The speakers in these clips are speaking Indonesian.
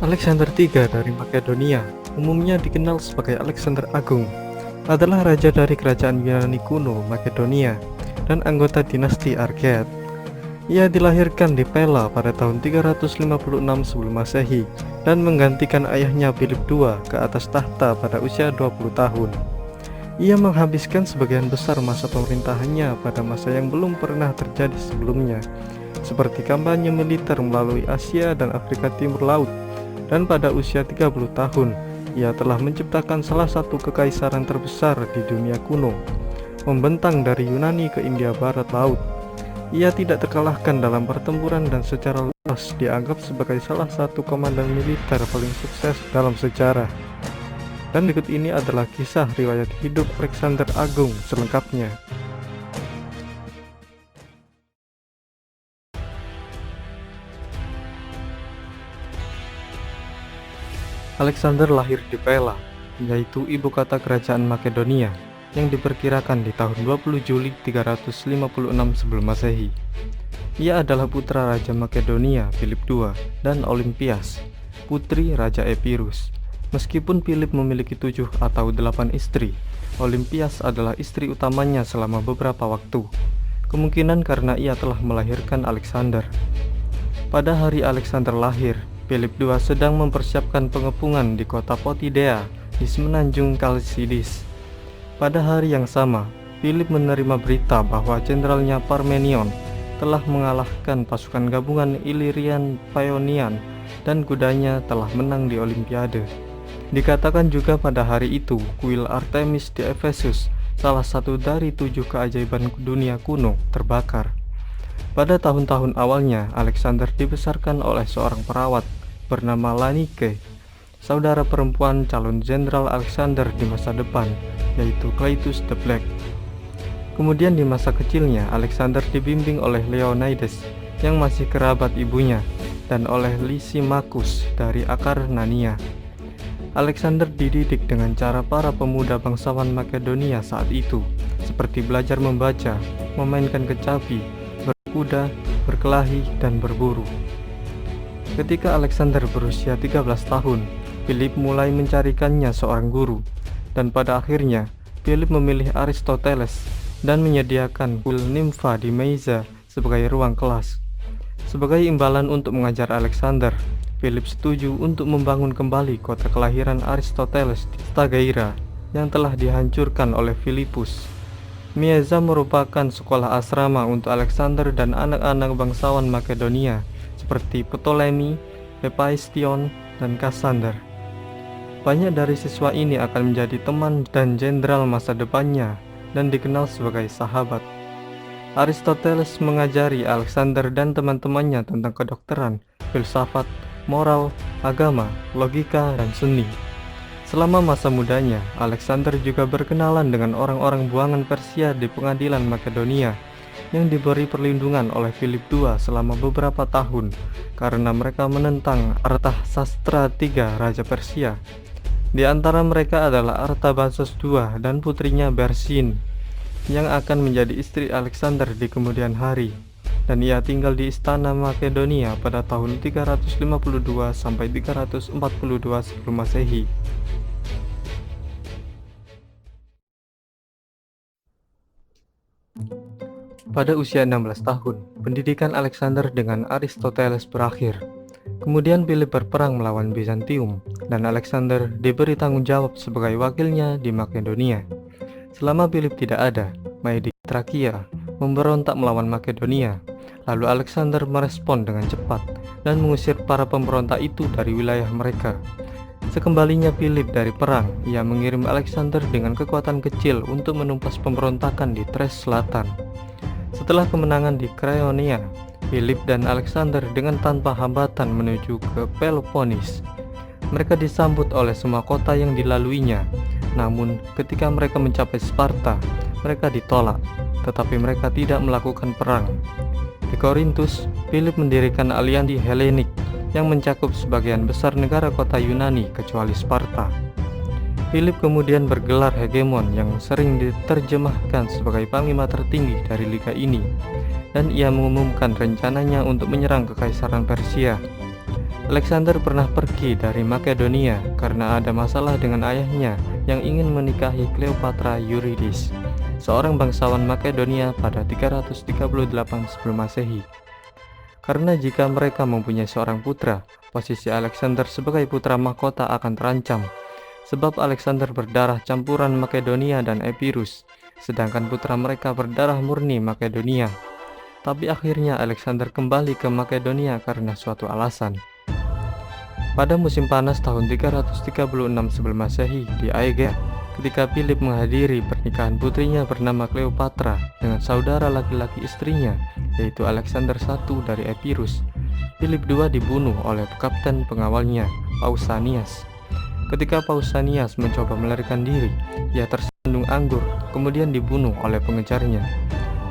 Alexander III dari Makedonia, umumnya dikenal sebagai Alexander Agung, adalah raja dari kerajaan Yunani kuno Makedonia dan anggota dinasti Argead. Ia dilahirkan di Pella pada tahun 356 sebelum Masehi dan menggantikan ayahnya Philip II ke atas tahta pada usia 20 tahun. Ia menghabiskan sebagian besar masa pemerintahannya pada masa yang belum pernah terjadi sebelumnya, seperti kampanye militer melalui Asia dan Afrika Timur Laut, dan pada usia 30 tahun, ia telah menciptakan salah satu kekaisaran terbesar di dunia kuno, membentang dari Yunani ke India Barat Laut. Ia tidak terkalahkan dalam pertempuran dan secara luas dianggap sebagai salah satu komandan militer paling sukses dalam sejarah. Dan berikut ini adalah kisah riwayat hidup Alexander Agung selengkapnya. Alexander lahir di Pella, yaitu ibu kota kerajaan Makedonia, yang diperkirakan di tahun 20 Juli 356 sebelum Masehi. Ia adalah putra Raja Makedonia Philip II dan Olympias, putri Raja Epirus. Meskipun Philip memiliki 7 atau 8 istri, Olympias adalah istri utamanya selama beberapa waktu, kemungkinan karena ia telah melahirkan Alexander. Pada hari Alexander lahir, Philip II sedang mempersiapkan pengepungan di kota Potidea di semenanjung Kalsidis. Pada hari yang sama, Philip menerima berita bahwa jenderalnya Parmenion telah mengalahkan pasukan gabungan Illyrian Paeonian dan kudanya telah menang di Olimpiade. Dikatakan juga pada hari itu, kuil Artemis di Efesus, salah satu dari 7 keajaiban dunia kuno, terbakar. Pada tahun-tahun awalnya, Alexander dibesarkan oleh seorang perawat bernama Lanike, saudara perempuan calon jenderal Alexander di masa depan, yaitu Cleitus the Black. Kemudian di masa kecilnya, Alexander dibimbing oleh Leonidas yang masih kerabat ibunya dan oleh Lysimachus dari Akarnania. Alexander dididik dengan cara para pemuda bangsawan Makedonia saat itu, seperti belajar membaca, memainkan kecapi, berkuda, berkelahi, dan berburu. Ketika Alexander berusia 13 tahun, Philip mulai mencarikannya seorang guru, dan pada akhirnya Philip memilih Aristoteles dan menyediakan kuil Nympha di Mysa sebagai ruang kelas. Sebagai imbalan untuk mengajar Alexander, Philip setuju untuk membangun kembali kota kelahiran Aristoteles di Stagaira yang telah dihancurkan oleh Philippus. Mysa merupakan sekolah asrama untuk Alexander dan anak-anak bangsawan Makedonia seperti Ptolemy, Hephaestion, dan Cassander. Banyak dari siswa ini akan menjadi teman dan jenderal masa depannya dan dikenal sebagai sahabat. Aristoteles mengajari Alexander dan teman-temannya tentang kedokteran, filsafat, moral, agama, logika, dan seni. Selama masa mudanya, Alexander juga berkenalan dengan orang-orang buangan Persia di pengadilan Makedonia yang diberi perlindungan oleh Philip II selama beberapa tahun karena mereka menentang Artasastra III Raja Persia. Di antara mereka adalah Artabazus II dan putrinya Bersin yang akan menjadi istri Alexander di kemudian hari, dan ia tinggal di istana Makedonia pada tahun 352 sampai 342 sebelum Masehi. Pada usia 16 tahun, pendidikan Alexander dengan Aristoteles berakhir. Kemudian Philip berperang melawan Bizantium, dan Alexander diberi tanggung jawab sebagai wakilnya di Makedonia. Selama Philip tidak ada, Maedi Trakia memberontak melawan Makedonia. Lalu Alexander merespon dengan cepat dan mengusir para pemberontak itu dari wilayah mereka. Sekembalinya Philip dari perang, ia mengirim Alexander dengan kekuatan kecil untuk menumpas pemberontakan di Thrace Selatan. Setelah kemenangan di Krayonia, Philip dan Alexander dengan tanpa hambatan menuju ke Peloponnes. Mereka disambut oleh semua kota yang dilaluinya. Namun, ketika mereka mencapai Sparta, mereka ditolak, tetapi mereka tidak melakukan perang. Di Korintus, Philip mendirikan aliansi Helenik yang mencakup sebagian besar negara kota Yunani kecuali Sparta. Philip kemudian bergelar hegemon yang sering diterjemahkan sebagai panglima tertinggi dari liga ini, dan ia mengumumkan rencananya untuk menyerang kekaisaran Persia. Alexander pernah pergi dari Makedonia karena ada masalah dengan ayahnya yang ingin menikahi Cleopatra Eurydice, seorang bangsawan Makedonia pada 338 sebelum Masehi. Karena jika mereka mempunyai seorang putra, posisi Alexander sebagai putra mahkota akan terancam, sebab Alexander berdarah campuran Makedonia dan Epirus, sedangkan putra mereka berdarah murni Makedonia. Tapi akhirnya Alexander kembali ke Makedonia karena suatu alasan. Pada musim panas tahun 336 sebelum Masehi di Aegea, ketika Philip menghadiri pernikahan putrinya bernama Cleopatra dengan saudara laki-laki istrinya, yaitu Alexander I dari Epirus, Philip II dibunuh oleh kapten pengawalnya, Pausanias. Ketika Pausanias mencoba melarikan diri, ia tersandung anggur, kemudian dibunuh oleh pengejarnya.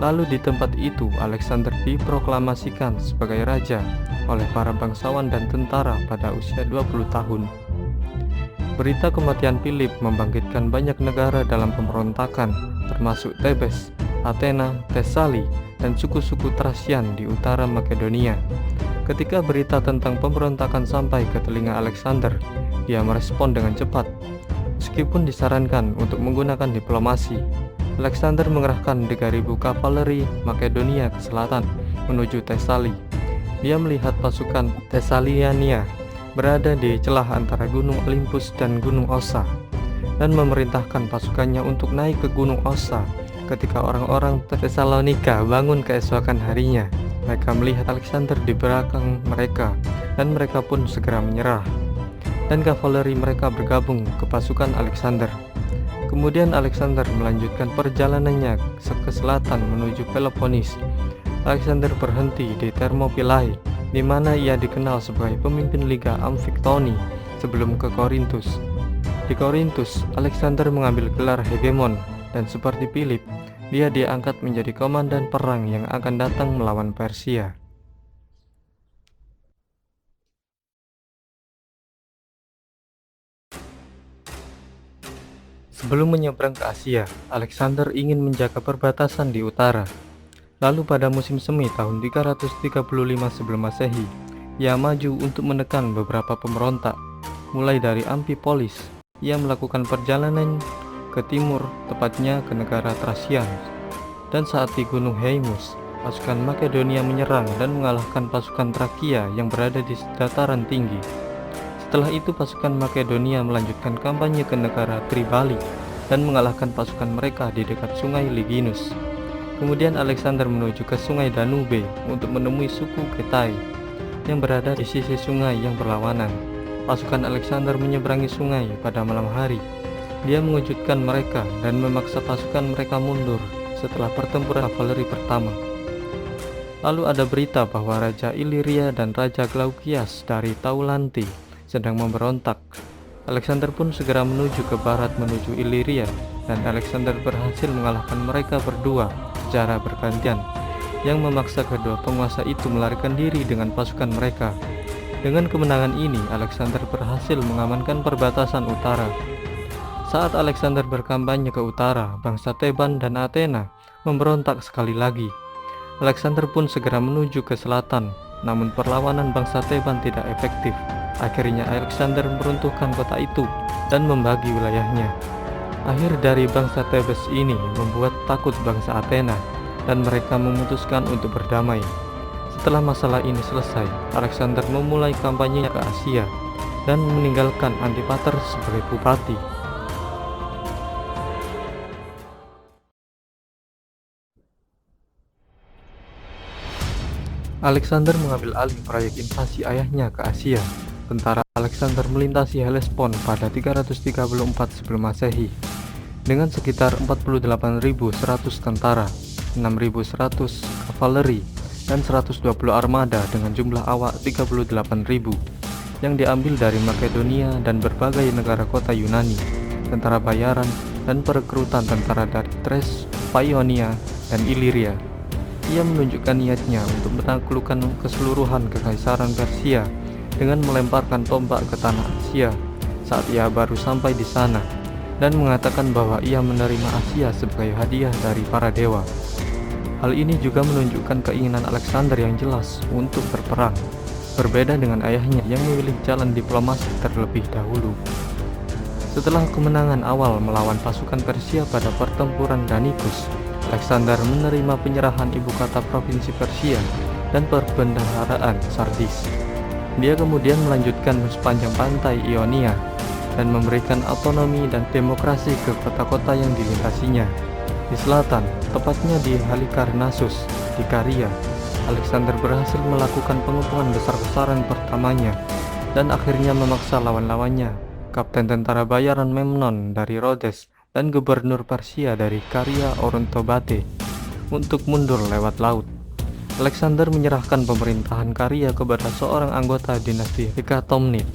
Lalu di tempat itu Alexander diproklamasikan sebagai raja oleh para bangsawan dan tentara pada usia 20 tahun. Berita kematian Philip membangkitkan banyak negara dalam pemberontakan, termasuk Tebes, Athena, Thesali, dan suku-suku Thracian di utara Makedonia. Ketika berita tentang pemberontakan sampai ke telinga Alexander, dia merespon dengan cepat. Meskipun disarankan untuk menggunakan diplomasi, Alexander mengerahkan 3.000 kavaleri Makedonia ke selatan menuju Thesali. Dia melihat pasukan Thessaliania berada di celah antara Gunung Olympus dan Gunung Ossa, dan memerintahkan pasukannya untuk naik ke Gunung Ossa. Ketika orang-orang Tesalonika bangun keesokan harinya, mereka melihat Alexander di belakang mereka, dan mereka pun segera menyerah, dan kavaleri mereka bergabung ke pasukan Alexander. Kemudian Alexander melanjutkan perjalanannya ke selatan menuju Peloponnes. Alexander berhenti di Thermopylae, di mana ia dikenal sebagai pemimpin Liga Amfiktoni sebelum ke Korintus. Di Korintus, Alexander mengambil gelar hegemon, dan seperti Philip, dia diangkat menjadi komandan perang yang akan datang melawan Persia. Sebelum menyeberang ke Asia, Alexander ingin menjaga perbatasan di utara. Lalu pada musim semi tahun 335 sebelum Masehi, ia maju untuk menekan beberapa pemberontak. Mulai dari Amphipolis, ia melakukan perjalanan ke timur, tepatnya ke negara Thracian. Dan saat di Gunung Haemus, pasukan Makedonia menyerang dan mengalahkan pasukan Trakia yang berada di dataran tinggi. Setelah itu pasukan Makedonia melanjutkan kampanye ke negara Tribali dan mengalahkan pasukan mereka di dekat sungai Liginus. Kemudian Alexander menuju ke sungai Danube untuk menemui suku Ketai yang berada di sisi sungai yang berlawanan. Pasukan Alexander menyeberangi sungai pada malam hari. Dia mengejutkan mereka dan memaksa pasukan mereka mundur setelah pertempuran kavaleri pertama. Lalu ada berita bahwa Raja Iliria dan Raja Glaukias dari Taulanti sedang memberontak. Alexander pun segera menuju ke barat menuju Iliria, dan Alexander berhasil mengalahkan mereka berdua secara bergantian, yang memaksa kedua penguasa itu melarikan diri dengan pasukan mereka. Dengan kemenangan ini, Alexander berhasil mengamankan perbatasan utara. Saat Alexander berkampanye ke utara, bangsa Theban dan Athena memberontak sekali lagi. Alexander pun segera menuju ke selatan, namun perlawanan bangsa Theban tidak efektif. Akhirnya Alexander meruntuhkan kota itu dan membagi wilayahnya. Akhir dari bangsa Thebes ini membuat takut bangsa Athena, dan mereka memutuskan untuk berdamai. Setelah masalah ini selesai, Alexander memulai kampanyenya ke Asia dan meninggalkan Antipater sebagai bupati. Alexander mengambil alih proyek invasi ayahnya ke Asia. Tentara Alexander melintasi Hellespont pada 334 sebelum Masehi dengan sekitar 48.100 tentara, 6.100 kavaleri, dan 120 armada dengan jumlah awak 38.000 yang diambil dari Makedonia dan berbagai negara kota Yunani, tentara bayaran, dan perekrutan tentara dari Thrace, Paeonia, dan Iliria. Ia menunjukkan niatnya untuk menaklukkan keseluruhan kekaisaran Persia dengan melemparkan tombak ke tanah Asia saat ia baru sampai di sana, dan mengatakan bahwa ia menerima Asia sebagai hadiah dari para dewa. Hal ini juga menunjukkan keinginan Alexander yang jelas untuk berperang. berbeda dengan ayahnya yang memilih jalan diplomasi terlebih dahulu. Setelah kemenangan awal melawan pasukan Persia pada pertempuran Danikus, Alexander menerima penyerahan ibu kota provinsi Persia dan perbendaharaan Sardis. Dia kemudian melanjutkan sepanjang pantai Ionia dan memberikan otonomi dan demokrasi ke kota-kota yang dilintasinya. Di selatan, tepatnya di Halikarnassus, di Karia, Alexander berhasil melakukan pengepungan besar-besaran pertamanya dan akhirnya memaksa lawan-lawannya, Kapten tentara bayaran Memnon dari Rhodes dan gubernur Persia dari Karia Orontobate, untuk mundur lewat laut. Alexander menyerahkan pemerintahan Karia kepada seorang anggota dinasti Hekatomnid.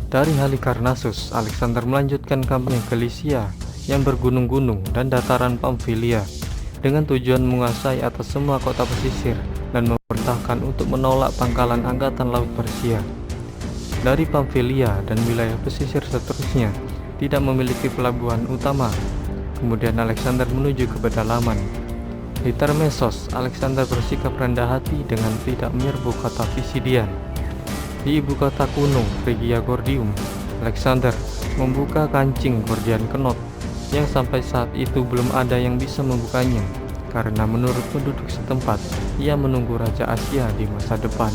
Dari Halikarnassus, Alexander melanjutkan kampanye ke Lycia yang bergunung-gunung dan dataran Pamfilia dengan tujuan menguasai atas semua kota pesisir dan memerintahkan untuk menolak pangkalan angkatan laut Persia. Dari Pamfilia dan wilayah pesisir seterusnya tidak memiliki pelabuhan utama. Kemudian Alexander menuju ke pedalaman. Di Termessos, Alexander bersikap rendah hati dengan tidak menyerbu kota Pisidian. Di ibu kota kuno, Phrygia Gordium, Alexander membuka kancing Gordian Knot yang sampai saat itu belum ada yang bisa membukanya, karena menurut penduduk setempat, ia menunggu Raja Asia di masa depan.